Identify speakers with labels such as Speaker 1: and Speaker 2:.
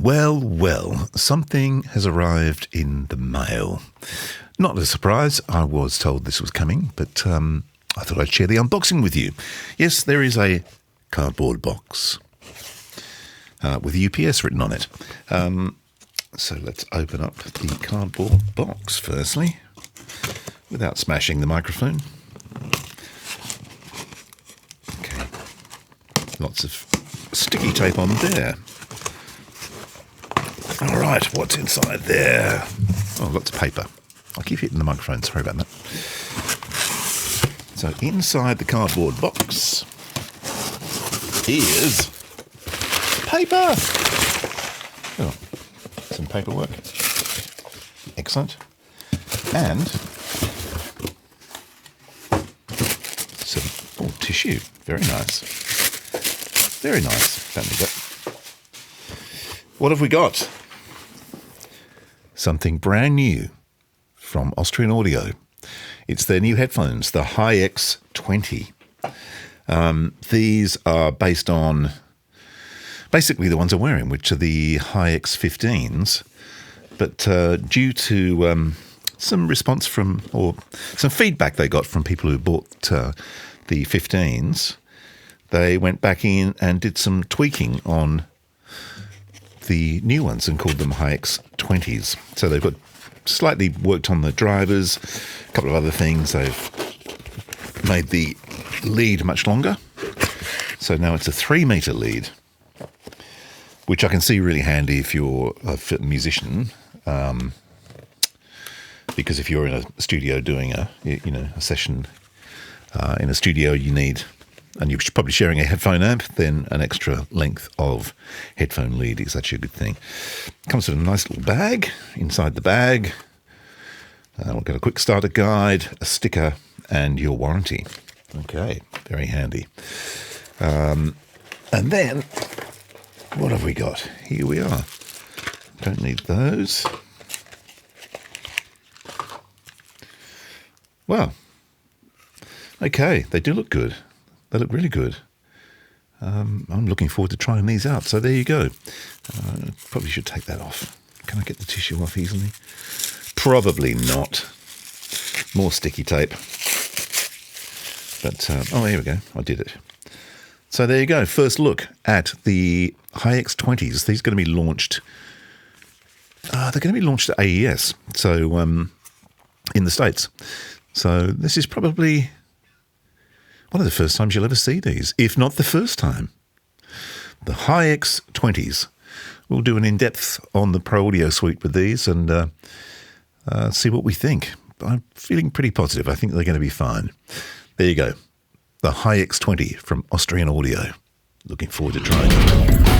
Speaker 1: Well, well, something has arrived in the mail. Not a surprise, I was told this was coming, but I thought I'd share the unboxing with you. Yes, there is a cardboard box with UPS written on it. So let's open up the cardboard box firstly, without smashing the microphone. Okay, lots of sticky tape on there. All right, what's inside there? Oh, lots of paper. I keep hitting the microphone, sorry about that. So inside the cardboard box is paper. Oh, some paperwork. Excellent. And some tissue. Very nice. Very nice. Don't need that. What have we got? Something brand new from Austrian Audio. It's their new headphones, the Hi-X20. These are based on basically the ones I'm wearing, which are the Hi-X15s. But due to some response from, or some feedback they got from people who bought the 15s, they went back in and did some tweaking on the new ones and called them Hi-X20s. So they've got slightly worked on the drivers, a couple of other things. They've made the lead much longer. So now it's a 3-meter lead, which I can see really handy if you're a musician. Because if you're in a studio doing a session in a studio, you need, and you're probably sharing a headphone amp, then an extra length of headphone lead is actually a good thing. Comes with a nice little bag. Inside the bag, we'll get a quick starter guide, a sticker, and your warranty. Okay, very handy. And then, what have we got? Here we are. Don't need those. Well, okay, they do look good. They look really good. I'm looking forward to trying these out. So there you go. Probably should take that off. Can I get the tissue off easily? Probably not. More sticky tape. But, oh, here we go. I did it. So there you go. First look at the Hi-X20s. These are going to be launched. They're going to be launched at AES. So in the States. So this is probably one of the first times you'll ever see these, if not the first time. The Hi-X20s. We'll do an in-depth on the Pro Audio suite with these and see what we think. I'm feeling pretty positive. I think they're going to be fine. There you go. The Hi-X20 from Austrian Audio. Looking forward to trying it.